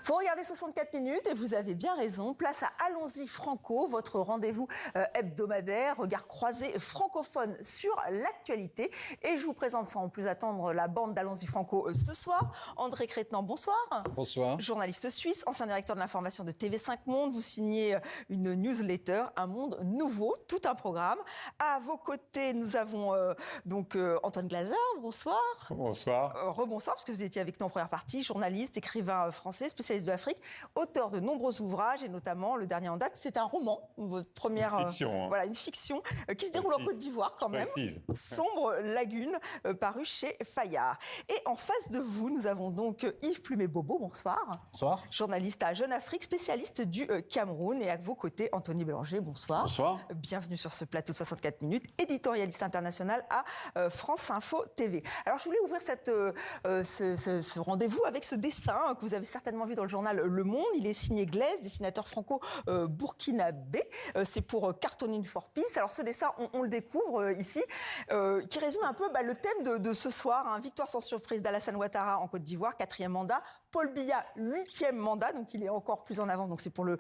Vous regardez 64 minutes et vous avez bien raison. Place à Allons-y Franco, votre rendez-vous hebdomadaire, regard croisé francophone sur l'actualité. Et je vous présente sans plus attendre la bande d'Allons-y Franco ce soir. André Crétenant, bonsoir. Bonsoir. Journaliste suisse, ancien directeur de l'information de TV5 Monde. Vous signez une newsletter, Un monde nouveau, tout un programme. À vos côtés, nous avons Antoine Glaser, bonsoir. Bonsoir. Rebonsoir, parce que vous étiez avec nous en première partie, journaliste, écrivain français, spécialiste de l'Afrique, auteur de nombreux ouvrages, et notamment, le dernier en date, c'est un roman, votre première... Une fiction. Voilà, une fiction qui se déroule en Côte d'Ivoire quand même. Sombre Lagune, paru chez Fayard. Et en face de vous, nous avons donc Yves Plumet-Bobo, bonsoir. Bonsoir. Journaliste à Jeune Afrique, spécialiste du Cameroun. Et à vos côtés, Anthony Bélanger, bonsoir. Bonsoir. Bienvenue sur ce plateau de 64 minutes, éditorialiste international à France Info TV. Alors, je voulais ouvrir ce rendez-vous avec ce dessin que vous avez certainement vu dans le journal Le Monde. Il est signé Glaise, dessinateur franco-burkinabé. C'est pour Cartooning for Peace. Alors, ce dessin, on le découvre ici, qui résume un peu le thème de ce soir. Hein. Victoire sans surprise d'Alassane Ouattara en Côte d'Ivoire, 4e mandat. Paul Biya, 8e mandat, donc il est encore plus en avant, donc c'est pour le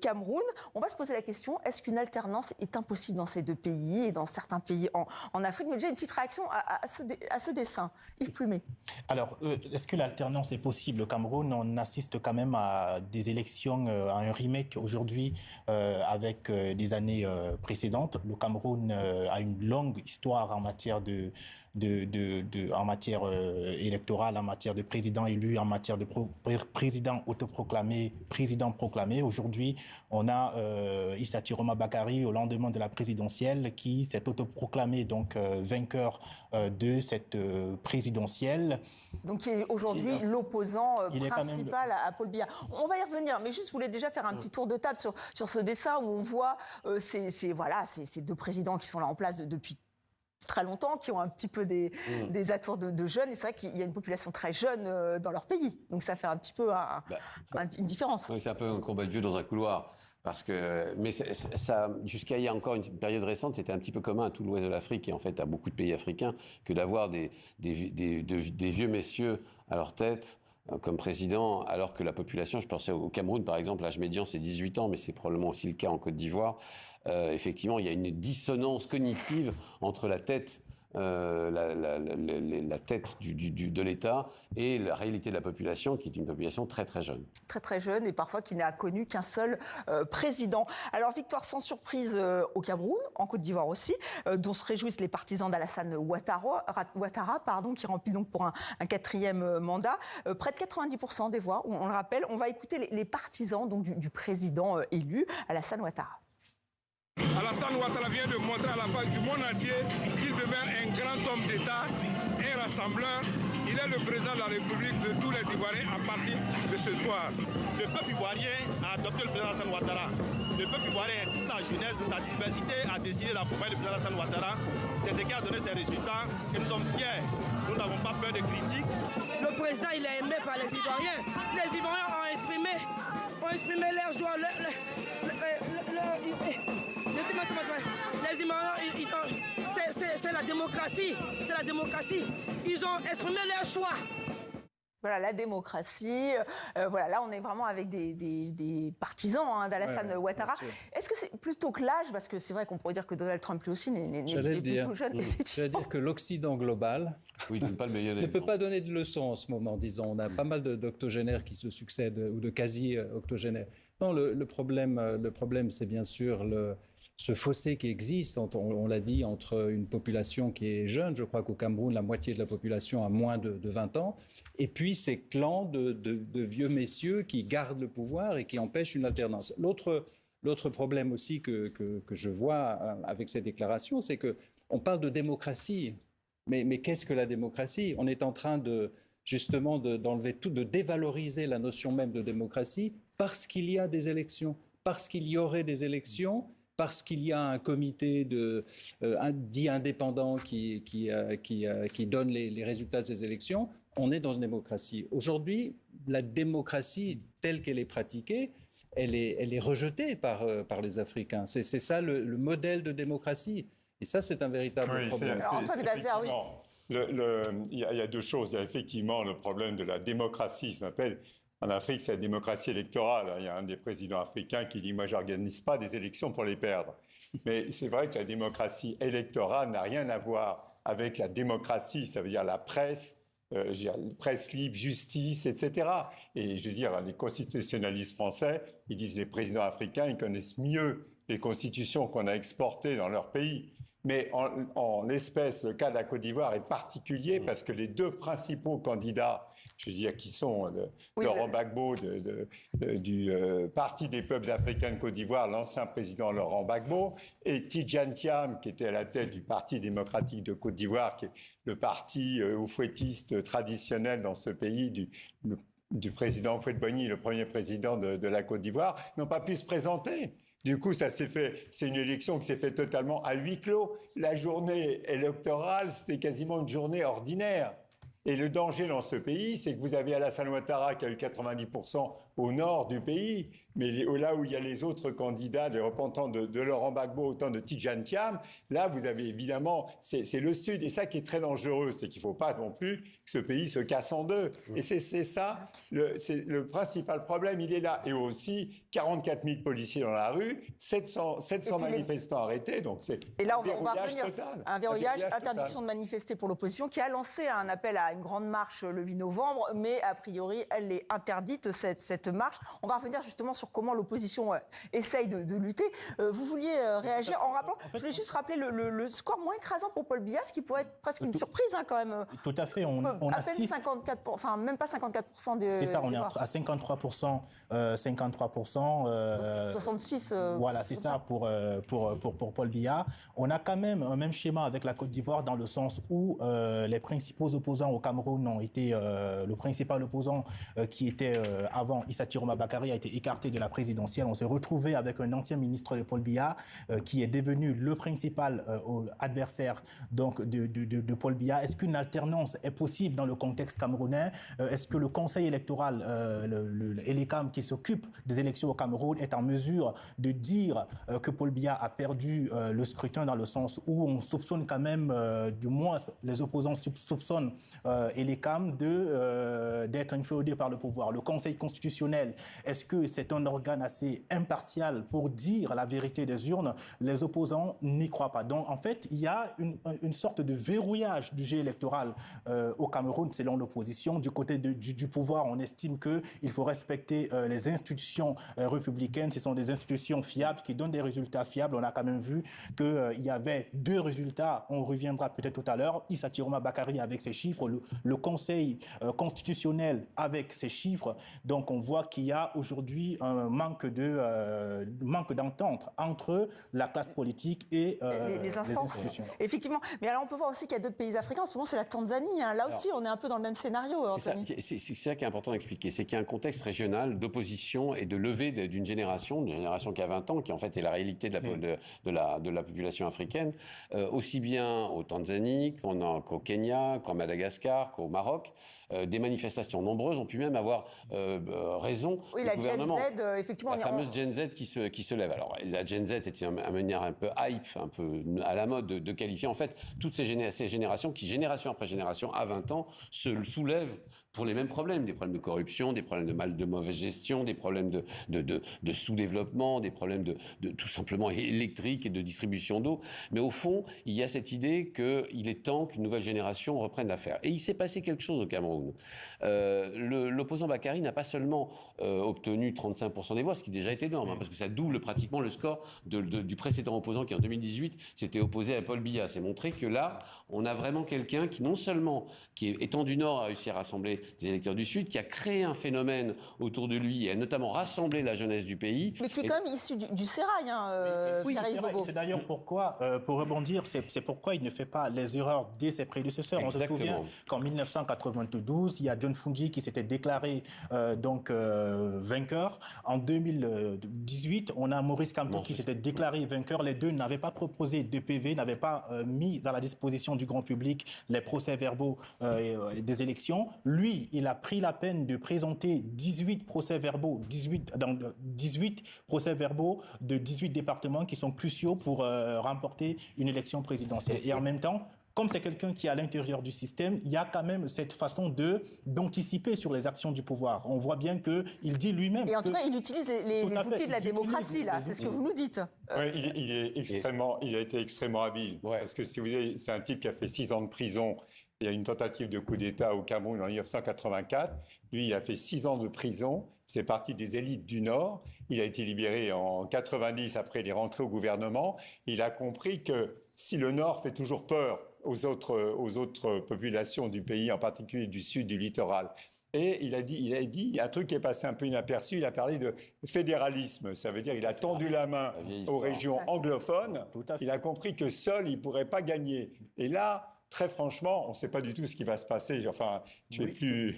Cameroun. On va se poser la question, est-ce qu'une alternance est impossible dans ces deux pays et dans certains pays en Afrique? Mais déjà, une petite réaction à ce dessin. Yves Plumet. Alors, est-ce que l'alternance est possible au Cameroun? On assiste quand même à des élections, à un remake aujourd'hui avec des années précédentes. Le Cameroun a une longue histoire en matière en matière électorale, en matière de président élu, en matière de président autoproclamé, président proclamé. Aujourd'hui, on a Issa Tiroma Bakary au lendemain de la présidentielle qui s'est autoproclamé donc vainqueur de cette présidentielle. Donc qui est aujourd'hui l'opposant principal à Paul Biya. On va y revenir, mais juste je voulais déjà faire un petit tour de table sur ce dessin où on voit ces deux présidents qui sont là en place depuis très longtemps, qui ont un petit peu des atours de jeunes. Et c'est vrai qu'il y a une population très jeune dans leur pays. Donc ça fait un petit peu une différence. Oui, c'est un peu un combat de vieux dans un couloir. Mais ça, jusqu'à il y a encore une période récente, c'était un petit peu commun à tout l'ouest de l'Afrique et en fait à beaucoup de pays africains que d'avoir des vieux messieurs à leur tête comme président, alors que la population, je pensais au Cameroun par exemple, l'âge médian c'est 18 ans, mais c'est probablement aussi le cas en Côte d'Ivoire. Effectivement, il y a une dissonance cognitive entre la tête la tête de l'État et la réalité de la population, qui est une population très très jeune. Très très jeune et parfois qui n'a connu qu'un seul président. Alors victoire sans surprise au Cameroun, en Côte d'Ivoire aussi, dont se réjouissent les partisans d'Alassane Ouattara, qui remplit donc pour un 4e mandat. Près de 90% des voix, on le rappelle. On va écouter les partisans donc, du président élu, Alassane Ouattara. Alassane Ouattara vient de montrer à la face du monde entier qu'il demeure un grand homme d'État, un rassembleur. Il est le président de la République de tous les Ivoiriens à partir de ce soir. Le peuple ivoirien a adopté le président Alassane Ouattara. Le peuple ivoirien, toute la jeunesse de sa diversité, a décidé d'accompagner le président Alassane Ouattara. C'est ce qui a donné ces résultats et nous sommes fiers. Nous n'avons pas peur de critiques. Le président, il est aimé par les Ivoiriens. Les Ivoiriens ont exprimé leur joie, les Ivoiriens, c'est la démocratie. C'est la démocratie. Ils ont exprimé leur choix. Voilà, la démocratie. Là, on est vraiment avec des partisans d'Alassane Ouattara. Est-ce que c'est plutôt que l'âge? Parce que c'est vrai qu'on pourrait dire que Donald Trump, lui aussi, n'est plutôt jeune. J'allais dire que l'Occident global ne peut pas donner de leçons en ce moment, disons. On a pas mal d'octogénaires qui se succèdent, ou de quasi-octogénaires. Non, le problème, c'est bien sûr ce fossé qui existe, on l'a dit, entre une population qui est jeune, je crois qu'au Cameroun, la moitié de la population a moins de 20 ans, et puis ces clans de vieux messieurs qui gardent le pouvoir et qui empêchent une alternance. L'autre problème aussi que je vois avec ces déclarations, c'est qu'on parle de démocratie, mais qu'est-ce que la démocratie? On est en train justement d'enlever tout, de dévaloriser la notion même de démocratie parce qu'il y a des élections, parce qu'il y aurait des élections, parce qu'il y a un comité dit indépendant qui donne les résultats de ces élections. On est dans une démocratie. Aujourd'hui, la démocratie telle qu'elle est pratiquée, elle est rejetée par les Africains. C'est ça le modèle de démocratie. Et ça, c'est un véritable problème. Oui. Il y a deux choses. Il y a effectivement le problème de la démocratie, ce qu'on appelle En Afrique, c'est la démocratie électorale. Il y a un des présidents africains qui dit « Moi, je n'organise pas des élections pour les perdre ». Mais c'est vrai que la démocratie électorale n'a rien à voir avec la démocratie, ça veut dire la presse libre, justice, etc. Et je veux dire, les constitutionnalistes français, ils disent les présidents africains, ils connaissent mieux les constitutions qu'on a exportées dans leur pays. Mais en l'espèce, le cas de la Côte d'Ivoire est particulier parce que les deux principaux candidats, je veux dire, qui sont Laurent Gbagbo du Parti des peuples africains de Côte d'Ivoire, l'ancien président Laurent Gbagbo, et Tidjane Thiam, qui était à la tête du Parti démocratique de Côte d'Ivoire, qui est le parti oufouettiste traditionnel dans ce pays du président Houphouët-Boigny, le premier président de la Côte d'Ivoire, n'ont pas pu se présenter. Du coup, c'est une élection qui s'est faite totalement à huis clos. La journée électorale, c'était quasiment une journée ordinaire. Et le danger dans ce pays, c'est que vous avez Alassane Ouattara qui a eu 90% au nord du pays, mais là où il y a les autres candidats, les représentants de Laurent Gbagbo, autant de Tidjane Thiam, là vous avez évidemment, c'est le Sud. Et ça qui est très dangereux, c'est qu'il ne faut pas non plus que ce pays se casse en deux. Et c'est ça, le principal problème, il est là. Et aussi, 44 000 policiers dans la rue, 700 manifestants arrêtés, donc c'est un verrouillage total. Un verrouillage, interdiction de manifester pour l'opposition, qui a lancé un appel à une grande marche le 8 novembre, mais a priori, elle est interdite, cette marche. On va revenir justement sur comment l'opposition essaye de lutter. Vous vouliez réagir en rappelant, je voulais juste rappeler le score moins écrasant pour Paul Biya, ce qui pourrait être presque une surprise quand même. Tout à fait, on assiste... 54%, enfin même pas 54% de... C'est ça, on est à 53%, 66. Voilà, c'est ça pour Paul Biya. On a quand même un même schéma avec la Côte d'Ivoire dans le sens où les principaux opposants au Cameroun ont été... le principal opposant qui était avant Issa Tiroma Bakary a été écarté de la présidentielle. On s'est retrouvé avec un ancien ministre de Paul Biya qui est devenu le principal adversaire donc, de Paul Biya. Est-ce qu'une alternance est possible dans le contexte camerounais? Est-ce que le Conseil électoral, l'ELECAM qui s'occupe des élections au Cameroun, est en mesure de dire que Paul Biya a perdu le scrutin dans le sens où on soupçonne quand même, du moins les opposants soupçonnent ELECAM d'être inféodé par le pouvoir? Le Conseil constitutionnel, est-ce que c'est un organe assez impartial pour dire la vérité des urnes? Les opposants n'y croient pas. Donc, en fait, il y a une sorte de verrouillage du jeu électoral au Cameroun, selon l'opposition. Du côté du pouvoir, on estime qu'il faut respecter les institutions républicaines. Ce sont des institutions fiables qui donnent des résultats fiables. On a quand même vu qu'il y avait 2 résultats. On reviendra peut-être tout à l'heure. Issa Tiroma Bakary avec ses chiffres, le Conseil constitutionnel avec ses chiffres. Donc, on voit qu'il y a aujourd'hui un manque d'entente entre la classe politique et les institutions. Effectivement. Mais alors, on peut voir aussi qu'il y a d'autres pays africains. En ce moment, c'est la Tanzanie. Hein. Là aussi, on est un peu dans le même scénario. C'est ça qui est important d'expliquer. C'est qu'il y a un contexte régional d'opposition et de levée d'une génération qui a 20 ans, qui en fait est la réalité de la population africaine, aussi bien au Tanzanie qu'au Kenya, qu'en Madagascar, qu'au Maroc. Des manifestations nombreuses ont pu même avoir raison du gouvernement. Gen Z, effectivement. La fameuse Gen Z qui se lève. Alors, la Gen Z, c'est une manière un peu hype, un peu à la mode de qualifier en fait toutes ces générations qui, génération après génération, à 20 ans, se soulèvent pour les mêmes problèmes, des problèmes de corruption, des problèmes de mauvaise gestion, des problèmes de sous-développement, des problèmes de tout simplement électrique et de distribution d'eau. Mais au fond, il y a cette idée qu'il est temps qu'une nouvelle génération reprenne l'affaire. Et il s'est passé quelque chose au Cameroun. L'opposant Bakary n'a pas seulement obtenu 35% des voix, ce qui déjà est énorme, parce que ça double pratiquement le score du précédent opposant qui, en 2018, s'était opposé à Paul Biya. C'est montré que là, on a vraiment quelqu'un qui, non seulement, qui étant du Nord, a réussi à rassembler des électeurs du Sud, qui a créé un phénomène autour de lui et a notamment rassemblé la jeunesse du pays. Mais qui est quand même issu du sérail. Oui, c'est d'ailleurs pourquoi, pour rebondir, c'est pourquoi il ne fait pas les erreurs de ses prédécesseurs. Exactement. On se souvient qu'en 1992, il y a John Fungi qui s'était déclaré vainqueur. En 2018, on a Maurice Kamto qui s'était déclaré vainqueur. Les deux n'avaient pas proposé de PV, n'avaient pas mis à la disposition du grand public les procès-verbaux des élections. Lui, il a pris la peine de présenter 18 procès-verbaux, 18 procès-verbaux de 18 départements qui sont cruciaux pour remporter une élection présidentielle. Et en même temps, comme c'est quelqu'un qui est à l'intérieur du système, il y a quand même cette façon d'anticiper sur les actions du pouvoir. On voit bien qu'il dit lui-même... Et en tout cas, il utilise les outils de la démocratie, là. C'est ce que vous nous dites. Oui, il a été extrêmement habile. Ouais. Parce que si vous avez, c'est un type qui a fait 6 ans de prison. Il y a une tentative de coup d'État au Cameroun en 1984. Lui, il a fait 6 ans de prison. C'est parti des élites du Nord. Il a été libéré en 90 après il est rentré au gouvernement. Il a compris que si le Nord fait toujours peur aux autres populations du pays, en particulier du sud, du littoral, et il a dit, il y a un truc qui est passé un peu inaperçu, il a parlé de fédéralisme. Ça veut dire qu'il a tendu la main aux régions anglophones. Il a compris que seul, il ne pourrait pas gagner. Et là, très franchement, on ne sait pas du tout ce qui va se passer. Enfin, tu es plus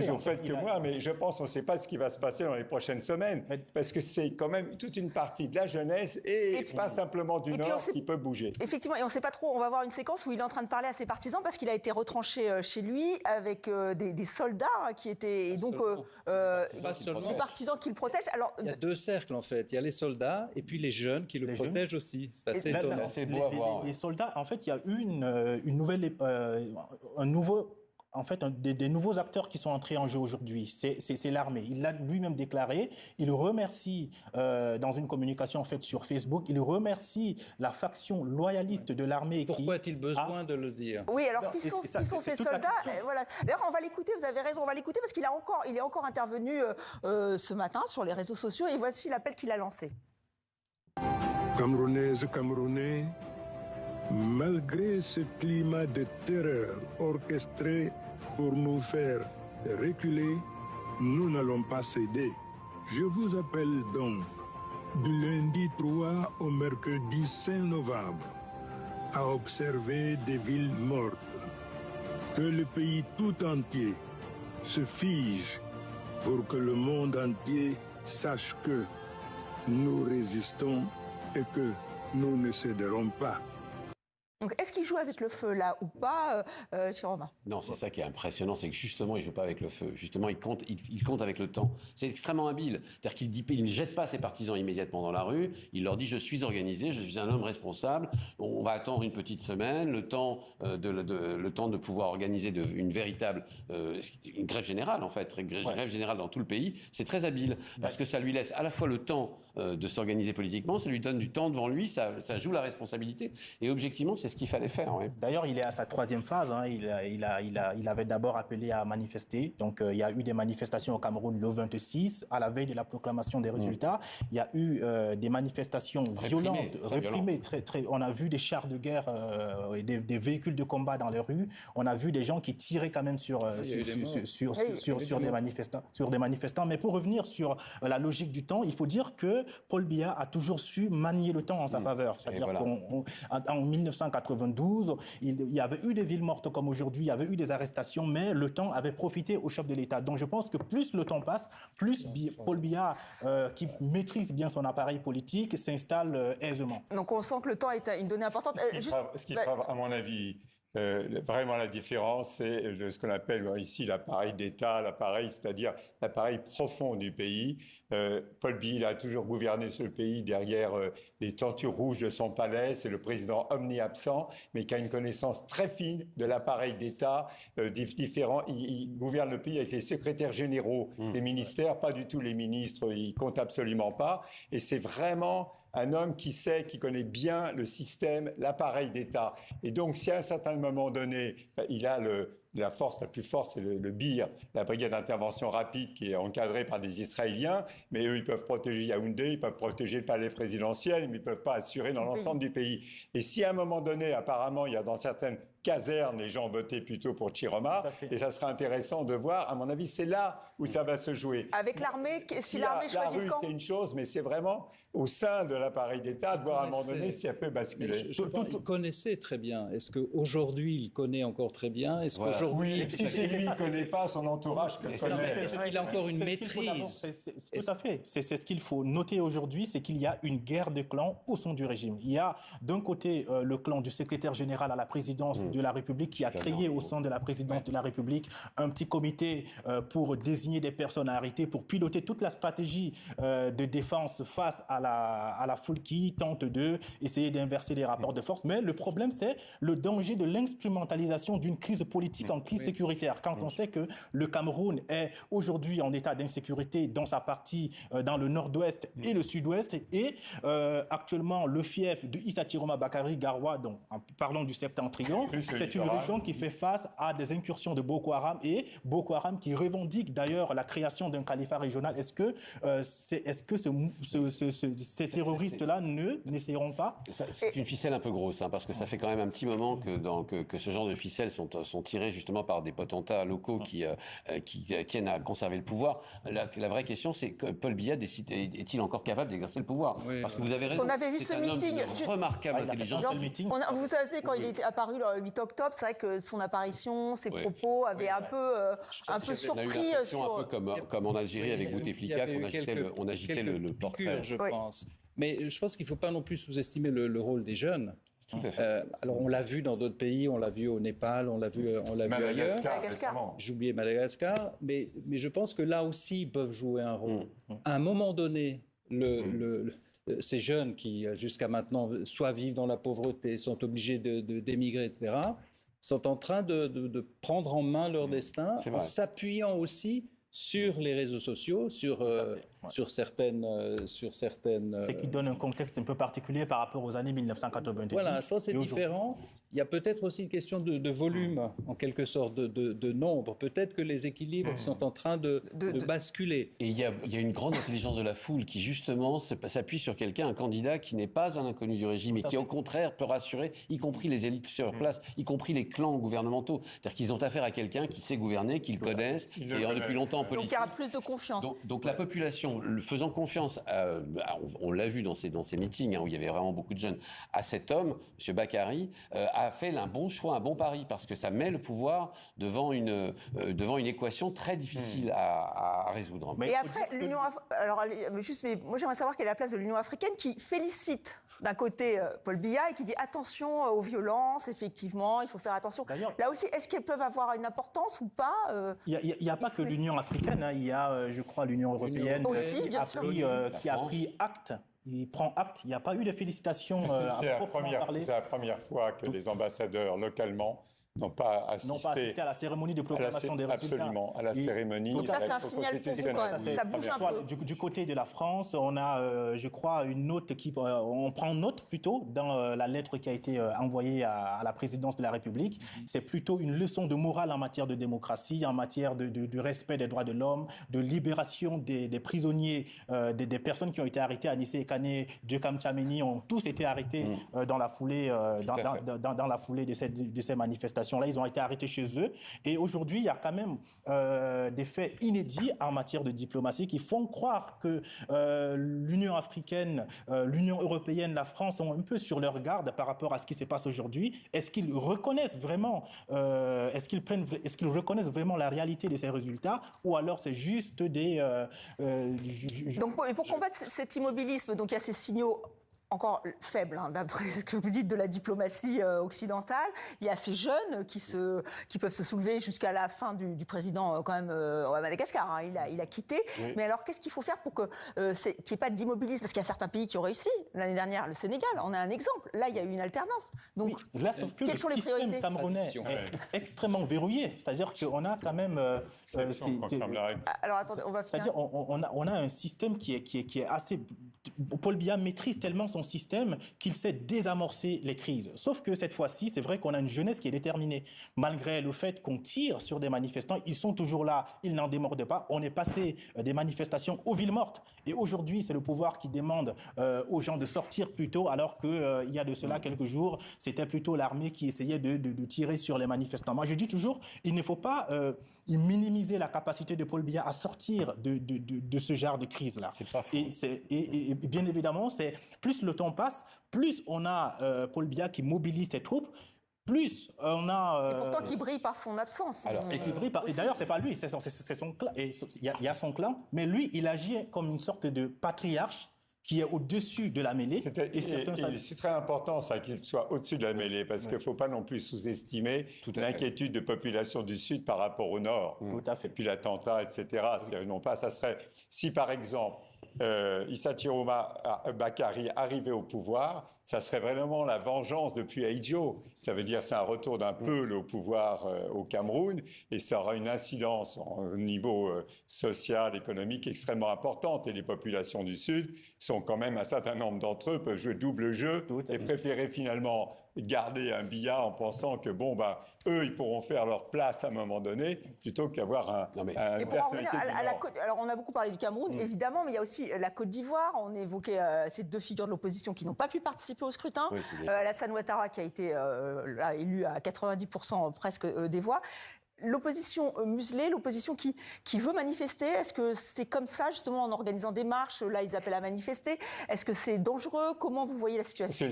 au fait que moi, mais je pense qu'on ne sait pas ce qui va se passer dans les prochaines semaines, parce que c'est quand même toute une partie de la jeunesse et pas simplement du Nord qui peut bouger. Effectivement, et on ne sait pas trop, on va voir une séquence où il est en train de parler à ses partisans parce qu'il a été retranché chez lui avec des soldats qui étaient, et donc des partisans qui le protègent. Alors, il y a 2 cercles en fait, il y a les soldats et puis les jeunes qui le protègent aussi. C'est assez étonnant. C'est beau à voir. Les soldats, en fait, il y a eu une nouvelle des nouveaux acteurs qui sont entrés en jeu aujourd'hui, c'est l'armée. Il l'a lui-même déclaré. Il remercie, dans une communication faite sur Facebook, il remercie la faction loyaliste de l'armée. Pourquoi a-t-il besoin de le dire? Oui, alors qui sont ces soldats? Voilà. D'ailleurs, on va l'écouter, vous avez raison, on va l'écouter parce qu'il est encore intervenu ce matin sur les réseaux sociaux et voici l'appel qu'il a lancé. Camerounaises, Camerounais, malgré ce climat de terreur orchestré pour nous faire reculer, nous n'allons pas céder. Je vous appelle donc du lundi 3 au mercredi 5 novembre à observer des villes mortes. Que le pays tout entier se fige pour que le monde entier sache que nous résistons et que nous ne céderons pas. Donc, est-ce qu'il joue avec le feu, là, ou pas, Chiroma? Non, c'est ça qui est impressionnant, c'est que justement, il ne joue pas avec le feu. Justement, il compte avec le temps. C'est extrêmement habile. C'est-à-dire qu'il ne jette pas ses partisans immédiatement dans la rue. Il leur dit, je suis organisé, je suis un homme responsable. On va attendre une petite semaine, le temps de pouvoir organiser une véritable une grève générale, en fait. Grève générale dans tout le pays. C'est très habile, parce que ça lui laisse à la fois le temps de s'organiser politiquement, ça lui donne du temps devant lui, ça joue la responsabilité. Et objectivement, c'est ce qu'il fallait faire. Oui. D'ailleurs, il est à sa 3e phase. Hein. Il avait d'abord appelé à manifester. Donc, il y a eu des manifestations au Cameroun le 26, à la veille de la proclamation des résultats. Il y a eu des manifestations violentes, réprimées. On a vu des chars de guerre et des véhicules de combat dans les rues. On a vu des gens qui tiraient quand même sur des manifestants. Mais pour revenir sur la logique du temps, il faut dire que Paul Biya a toujours su manier le temps en sa faveur. C'est-à-dire qu'en 1992, il y avait eu des villes mortes comme aujourd'hui, il y avait eu des arrestations, mais le temps avait profité au chef de l'État. Donc je pense que plus le temps passe, plus Paul Biya, qui maîtrise bien son appareil politique, s'installe aisément. Donc on sent que le temps est une donnée importante. Ce qui fera, à mon avis, vraiment la différence, c'est ce qu'on appelle ici l'appareil d'État, c'est-à-dire l'appareil profond du pays. Paul Biya a toujours gouverné ce pays derrière les tentures rouges de son palais. C'est le président omni-absent, mais qui a une connaissance très fine de l'appareil d'État différent. Il gouverne le pays avec les secrétaires généraux des ministères, pas du tout les ministres, il compte absolument pas. Et c'est vraiment un homme qui connaît bien le système, l'appareil d'État. Et donc, si à un certain moment donné, il a la force la plus forte, c'est le BIR, la brigade d'intervention rapide, qui est encadrée par des Israéliens, mais eux, ils peuvent protéger Yaoundé, ils peuvent protéger le palais présidentiel, mais ils ne peuvent pas assurer dans l'ensemble du pays. Et si à un moment donné, apparemment, il y a dans certaines casernes, les gens ont voté plutôt pour Chiroma, et ça sera intéressant de voir, à mon avis, c'est là où ça va se jouer. Avec l'armée, si l'armée choisit le camp, c'est une chose, mais c'est vraiment au sein de l'appareil d'État de voir à un moment donné si elle peut basculer. Je pense qu'il connaissait très bien. Est-ce qu'aujourd'hui, il connaît encore très bien? Est-ce qu'aujourd'hui... Oui, si lui ne connaît pas, son entourage connaît. Est-ce qu'il a encore une maîtrise? Tout à fait. C'est ce qu'il faut noter aujourd'hui, c'est qu'il y a une guerre de clans au sein du régime. Il y a d'un côté le clan du secrétaire général à la présidence de la République qui a créé au sein de la présidence de la République un petit comité pour désigner des personnes à arrêter, pour piloter toute la stratégie de défense face à la foule qui tente d'essayer d'inverser les rapports de force. Mais le problème, c'est le danger de l'instrumentalisation d'une crise politique en crise sécuritaire. Quand on sait que le Cameroun est aujourd'hui en état d'insécurité dans sa partie, dans le nord-ouest et le sud-ouest, et actuellement le fief de Issa Chiroma Bakary Garoua, donc en parlant du septentrion, c'est une région qui fait face à des incursions de Boko Haram, et Boko Haram qui revendique d'ailleurs la création d'un califat régional. Est-ce que ces terroristes-là n'essaieront pas? C'est une ficelle un peu grosse, hein, parce que ça fait quand même un petit moment que ce genre de ficelles sont tirées justement par des potentats locaux qui tiennent à conserver le pouvoir. La vraie question, c'est que Paul Biya est-il encore capable d'exercer le pouvoir? Parce que vous avez raison. On avait vu ce meeting. Remarquable intelligence. Vous savez, quand il est apparu le 8 octobre, c'est vrai que son apparition, ses propos avaient un peu surpris. Un peu comme en Algérie avec Bouteflika, qu'on agitait le portrait. Je pense. Mais je pense qu'il ne faut pas non plus sous-estimer le rôle des jeunes. Tout à fait. Alors on l'a vu dans d'autres pays, on l'a vu au Népal, on l'a vu ailleurs. J'ai oublié Madagascar, mais je pense que là aussi ils peuvent jouer un rôle. À un moment donné, ces jeunes qui jusqu'à maintenant soit vivent dans la pauvreté, sont obligés d'émigrer, etc., sont en train de prendre en main leur destin en s'appuyant aussi sur les réseaux sociaux, sur certaines... C'est qui donne un contexte un peu particulier par rapport aux années 1990. Voilà, ça c'est différent. Il y a peut-être aussi une question de volume, en quelque sorte, de nombre. Peut-être que les équilibres sont en train de basculer. Et il y a une grande intelligence de la foule qui, justement, s'appuie sur quelqu'un, un candidat qui n'est pas un inconnu du régime et qui, au contraire, peut rassurer, y compris les élites sur place, y compris les clans gouvernementaux. C'est-à-dire qu'ils ont affaire à quelqu'un qui sait gouverner, qu'ils connaissent, qui est depuis longtemps en politique. Donc il y aura plus de confiance. Donc la population, faisant confiance, on l'a vu dans ces meetings, où il y avait vraiment beaucoup de jeunes, à cet homme, M. Bakary, a fait un bon choix, un bon pari, parce que ça met le pouvoir devant une équation très difficile à résoudre. Et après, l'Union moi j'aimerais savoir quelle est la place de l'Union africaine qui félicite d'un côté Paul Biya et qui dit attention aux violences, effectivement, il faut faire attention. Là aussi, est-ce qu'elles peuvent avoir une importance ou pas Il n'y a pas que l'Union africaine, il y a, je crois, l'Union européenne qui a pris acte. Il prend acte. Il n'y a pas eu de félicitations. C'est la première fois que les ambassadeurs localement n'ont pas assisté à la cérémonie de proclamation des résultats. Absolument, à la cérémonie. Donc ça, c'est un signal pour vous, quand même. Ça bouge un peu. Du côté de la France, on a, je crois, une note on prend note plutôt dans la lettre qui a été envoyée à la présidence de la République. C'est plutôt une leçon de morale en matière de démocratie, en matière de respect des droits de l'homme, de libération des prisonniers, des personnes qui ont été arrêtées. Anissé Kane, Dieucam Tchameni ont tous été arrêtés dans la foulée, dans la foulée de ces manifestations. Là, ils ont été arrêtés chez eux. Et aujourd'hui, il y a quand même des faits inédits en matière de diplomatie qui font croire que l'Union africaine, l'Union européenne, la France sont un peu sur leur garde par rapport à ce qui se passe aujourd'hui. Est-ce qu'ils reconnaissent vraiment, est-ce qu'ils reconnaissent vraiment la réalité de ces résultats, ou alors c'est juste des... Donc, pour combattre cet immobilisme, donc il y a ces signaux encore faible, d'après ce que vous dites de la diplomatie occidentale. Il y a ces jeunes qui peuvent se soulever jusqu'à la fin du président quand même à Madagascar. Il a quitté. Oui. Mais alors, qu'est-ce qu'il faut faire pour qu'il n'y ait pas d'immobilisme? Parce qu'il y a certains pays qui ont réussi. L'année dernière, le Sénégal en a un exemple. Là, il y a eu une alternance. Donc, là, sauf que le système camerounais est extrêmement verrouillé. C'est-à-dire qu'on a quand même... alors, attendez, on va finir. C'est-à-dire on a un système qui est assez... Paul Biya maîtrise tellement son système qu'il sait désamorcer les crises. Sauf que cette fois-ci, c'est vrai qu'on a une jeunesse qui est déterminée. Malgré le fait qu'on tire sur des manifestants, ils sont toujours là, ils n'en démordent pas. On est passé des manifestations aux villes mortes. Et aujourd'hui, c'est le pouvoir qui demande aux gens de sortir plus tôt, alors qu'il y a de cela quelques jours, c'était plutôt l'armée qui essayait de tirer sur les manifestants. Moi, je dis toujours, il ne faut pas minimiser la capacité de Paul Biya à sortir de ce genre de crise-là. C'est pas faux. Et bien évidemment, c'est plus le temps passe, plus on a Paul Biya qui mobilise ses troupes, plus on a... Et pourtant qui brille par son absence. Et d'ailleurs, c'est pas lui, c'est son clan. Et il y a son clan, mais lui, il agit comme une sorte de patriarche qui est au-dessus de la mêlée. C'est très important, ça, qu'il soit au-dessus de la mêlée, parce qu'il ne faut pas non plus sous-estimer l'inquiétude de population du Sud par rapport au Nord. Tout à fait. Puis l'attentat, etc. Non pas, ça serait... Si, par exemple, Issa Bakary arrivait au pouvoir, ça serait vraiment la vengeance depuis Ahidjo. Ça veut dire c'est un retour d'un peuple au pouvoir au Cameroun et ça aura une incidence au niveau social, économique extrêmement importante. Et les populations du Sud sont quand même, un certain nombre d'entre eux peuvent jouer double jeu et préférer finalement garder un billard en pensant que eux, ils pourront faire leur place à un moment donné plutôt qu'avoir une personnalité alors, on a beaucoup parlé du Cameroun, évidemment, mais il y a aussi la Côte d'Ivoire. On évoquait ces deux figures de l'opposition qui n'ont pas pu participer au scrutin. Oui, Alassane Ouattara qui a été élu à 90% presque des voix. L'opposition muselée, l'opposition qui veut manifester, est-ce que c'est comme ça, justement, en organisant des marches? Là, ils appellent à manifester. Est-ce que c'est dangereux? Comment vous voyez la situation?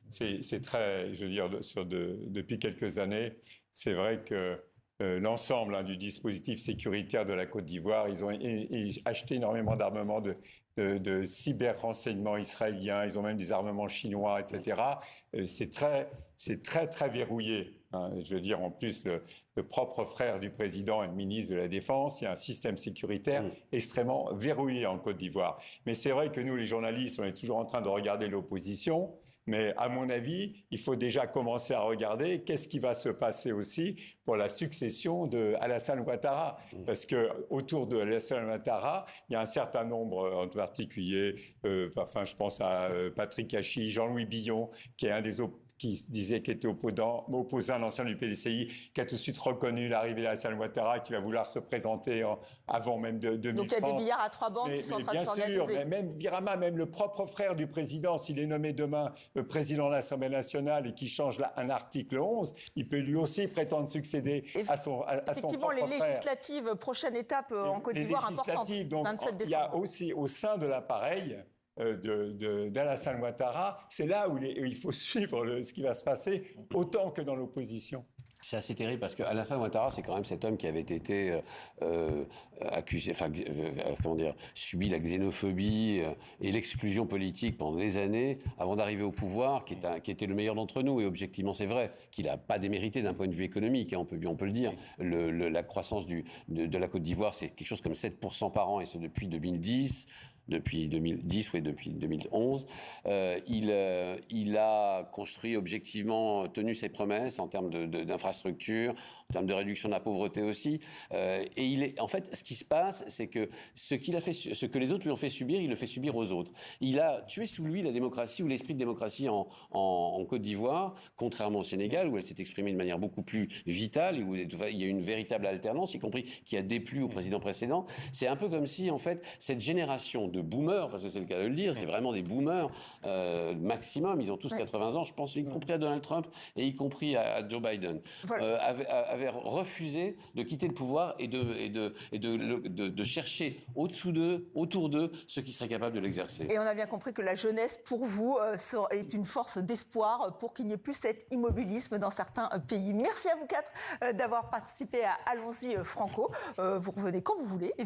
C'est très, je veux dire, depuis quelques années, c'est vrai que l'ensemble du dispositif sécuritaire de la Côte d'Ivoire, ils ont acheté énormément d'armements de cyber-renseignements israéliens, ils ont même des armements chinois, etc. C'est très, très verrouillé. Je veux dire, en plus, le propre frère du président et le ministre de la Défense, il y a un système sécuritaire extrêmement verrouillé en Côte d'Ivoire. Mais c'est vrai que nous, les journalistes, on est toujours en train de regarder l'opposition. Mais à mon avis, il faut déjà commencer à regarder qu'est-ce qui va se passer aussi pour la succession de Alassane Ouattara. Parce que autour de Alassane Ouattara, il y a un certain nombre, en particulier, je pense à Patrick Hachi, Jean-Louis Billon, qui est un des qui disait qu'il était opposant à l'ancien du PDCI, qui a tout de suite reconnu l'arrivée d'Alassane Ouattara, qui va vouloir se présenter avant même de 2030. Donc il y a des billards à trois banques qui sont en train de s'organiser. Bien sûr, mais même Birama, même le propre frère du président, s'il est nommé demain président de l'Assemblée nationale et qu'il change un article 11, il peut lui aussi prétendre succéder à son propre frère. Effectivement, les législatives, prochaine étape en Côte d'Ivoire importante, donc, 27 décembre. Il y a aussi au sein de l'appareil d'Alassane Ouattara, c'est là où il faut suivre ce qui va se passer, autant que dans l'opposition. C'est assez terrible parce que Alassane Ouattara, c'est quand même cet homme qui avait été accusé, subi la xénophobie et l'exclusion politique pendant des années avant d'arriver au pouvoir, qui était le meilleur d'entre nous. Et objectivement, c'est vrai qu'il n'a pas démérité d'un point de vue économique, on peut le dire. La croissance de la Côte d'Ivoire, c'est quelque chose comme 7% par an, et ce depuis 2010. Depuis 2010, depuis 2011. Il a construit objectivement, tenu ses promesses en termes d'infrastructures, en termes de réduction de la pauvreté aussi. En fait, ce qui se passe, c'est que ce que les autres lui ont fait subir, il le fait subir aux autres. Il a tué sous lui la démocratie ou l'esprit de démocratie en Côte d'Ivoire, contrairement au Sénégal, où elle s'est exprimée de manière beaucoup plus vitale et où il y a une véritable alternance, y compris qui a déplu au président précédent. C'est un peu comme si, en fait, cette génération de boomers, parce que c'est le cas de le dire, c'est vraiment des boomers maximum, ils ont tous 80 ans, je pense, y compris à Donald Trump et y compris à Joe Biden, avaient refusé de quitter le pouvoir et de chercher autour d'eux, ceux qui seraient capables de l'exercer. Et on a bien compris que la jeunesse, pour vous, est une force d'espoir pour qu'il n'y ait plus cet immobilisme dans certains pays. Merci à vous quatre d'avoir participé à Allons-y Franco. Vous revenez quand vous voulez.